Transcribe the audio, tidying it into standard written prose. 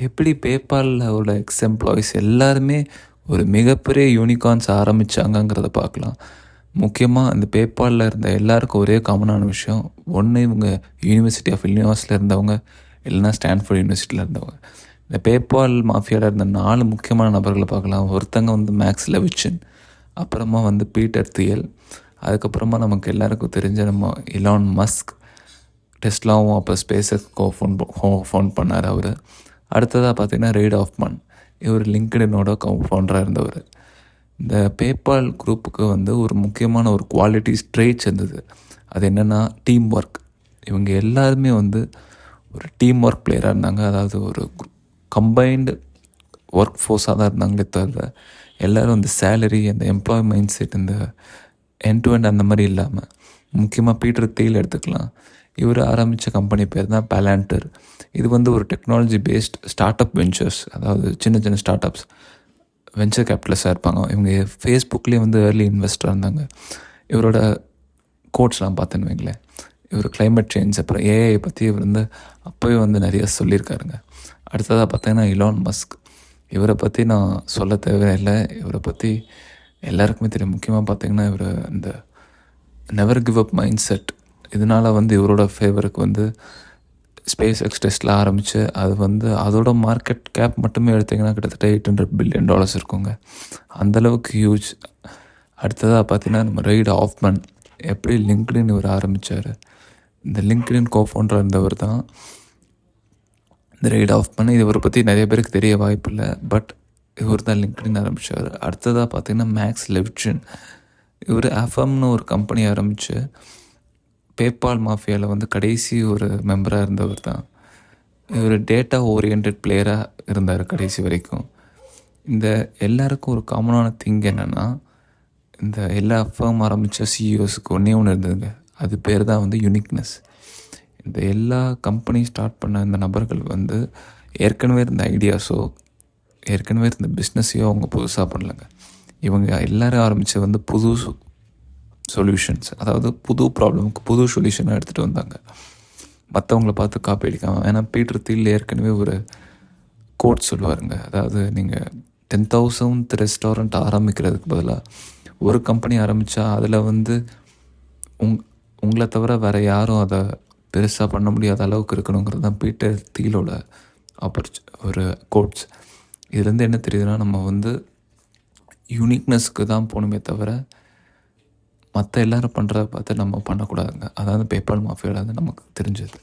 எப்படி பேபாலோட எம்ப்ளாயீஸ் எல்லாருமே ஒரு மிகப்பெரிய யூனிகார்ன்ஸ் ஆரம்பிச்சாங்கங்கிறத பார்க்கலாம். முக்கியமா இந்த பேபால்ல இருந்த எல்லாருக்கும் ஒரே காமனான விஷயம், ஒண்ணு இவங்க யூனிவர்சிட்டி ஆஃப் இல்லினாய்ஸ்ல இருந்தவங்க, இல்லைன்னா ஸ்டான்ஃபோர்ட் யூனிவர்சிட்டியில் இருந்தவங்க. இந்த பேபால் மாஃபியாவில் இருந்த 4 முக்கியமான நபர்களை பார்க்கலாம். ஒருத்தங்க வந்து மேக்ஸ் லெவிச்சின், அப்புறமா வந்து பீட்டர் தியல், அதுக்கப்புறமா நமக்கு எல்லாருக்கும் தெரிஞ்ச நம்ம இலான் மஸ்க், டெஸ்லாவும் அப்போ ஸ்பேஸ் எக்ஸ்கோ ஃபவுண்ட் பண்ணார் அவர். அடுத்ததாக பார்த்தீங்கன்னா ரெய்ட் ஆஃப்மன், இவர் லிங்க்டினோட ஃபவுண்டராக இருந்தவர். இந்த பேபால் குரூப்புக்கு வந்து ஒரு முக்கியமான ஒரு குவாலிட்டிஸ் ட்ரேட்ஸ் இருந்தது. அது என்னென்னா டீம் ஒர்க். இவங்க எல்லாருமே வந்து ஒரு டீம் ஒர்க் பிளேயராக இருந்தாங்க. அதாவது ஒரு கம்பைன்டு ஒர்க் ஃபோர்ஸாக தான் இருந்தாங்களே தவிர எல்லோரும் இந்த சேலரி, அந்த எம்ப்ளாய் மைண்ட் செட், இந்த எண்ட் டு எண்ட் அந்த மாதிரி இல்லாமல். முக்கியமாக பீட்டர் தியல் எடுத்துக்கலாம். இவர் ஆரம்பித்த கம்பெனி பேர் தான் பாலான்டர். இது வந்து ஒரு technology paste start up ventures, அதாவது சின்ன சின்ன ஸ்டார்ட் அப்ஸ் வெஞ்சர் கேபிட்டலிஸ்டாக இருப்பாங்க. இவங்க ஃபேஸ்புக்லேயே வந்து ஏர்லி இன்வெஸ்டராக இருந்தாங்க. இவரோட கோட்ஸ்லாம் பார்த்தேன்னு வைங்களேன், இவர் கிளைமேட் சேஞ்ச் அப்புறம் ஏஐ பற்றி இவர் வந்து அப்போவே வந்து நிறைய சொல்லியிருக்காருங்க. அடுத்ததாக பார்த்தீங்கன்னா இலான் மஸ்க். இவரை பற்றி நான் சொல்ல தேவையில்லை, இவரை பற்றி எல்லாருக்குமே தெரியும். முக்கியமாக பார்த்தீங்கன்னா இவர் இந்த never give up mind set, இதனால் வந்து இவரோட ஃபேவருக்கு வந்து ஸ்பேஸ் எக்ஸ் டெஸ்ட்டில் ஆரம்பித்து அது வந்து அதோட மார்க்கெட் கேப் மட்டுமே எடுத்திங்கன்னா கிட்டத்தட்ட $800 பில்லியன் இருக்குங்க. அந்தளவுக்கு ஹியூஜ். அடுத்ததாக பார்த்தீங்கன்னா நம்ம ரெய்ட் ஆஃப்மன், எப்படி லிங்க்டின் இவர் ஆரம்பித்தார். இந்த லிங்க்டின் கோஃபவுண்டராக இருந்தவர் தான் இந்த ரெய்ட் ஆஃப்மன். இவரை பற்றி நிறைய பேருக்கு தெரிய வாய்ப்பில்லை, பட் இவர் தான் லிங்க்டின் ஆரம்பித்தார். அடுத்ததாக பார்த்தீங்கன்னா மேக்ஸ் லெவிச்சின், இவர் அஃபம்னு ஒரு கம்பெனி ஆரம்பித்து பேபால் மாஃபியாவில் வந்து கடைசி ஒரு மெம்பராக இருந்தவர் தான். இவர் டேட்டா ஓரியன்ட் பிளேயராக இருந்தார் கடைசி வரைக்கும். இந்த எல்லாருக்கும் ஒரு காமனான திங் என்னென்னா, இந்த எல்லா ஃபர்ம் ஆரம்பித்த சிஇஓஸுக்கு ஒன்றே ஒன்று இருந்ததுங்க, அது பேர் தான் வந்து யூனிக்னஸ். இந்த எல்லா கம்பெனி ஸ்டார்ட் பண்ண இந்த நபர்கள் வந்து ஏற்கனவே இருந்த ஐடியாஸோ ஏற்கனவே இருந்த பிஸ்னஸையோ அவங்க புதுசாக பண்ணலைங்க. இவங்க எல்லோரும் ஆரம்பித்த வந்து புது சொல்யூஷன்ஸ், அதாவது புது ப்ராப்ளமுக்கு புது சொல்யூஷனாக எடுத்துகிட்டு வந்தாங்க, மற்றவங்கள பார்த்து காப்பி அடிக்காமல். ஏன்னா பீட்டர் தியல் ஏற்கனவே ஒரு கோட் சொல்லுவாருங்க, அதாவது நீங்கள் 10,000th ரெஸ்டாரண்ட் ஆரம்பிக்கிறதுக்கு பதிலாக ஒரு கம்பெனி ஆரம்பித்தா அதில் வந்து உங்களை தவிர வேறு யாரும் அதை பெருசாக பண்ண முடியாத அளவுக்கு இருக்கணுங்கிறது தான் பீட்டர் தியலோட ஒரு கோட்ஸ். இதுலேருந்து என்ன தெரியுதுன்னா, நம்ம வந்து யூனிக்னஸ்க்கு தான் போகணுமே தவிர மற்ற எல்லோரும் பண்ணுறத பார்த்து நம்ம பண்ணக்கூடாதுங்க. அதாவது பேபால் மாஃபியாவில் நமக்கு தெரிஞ்சது.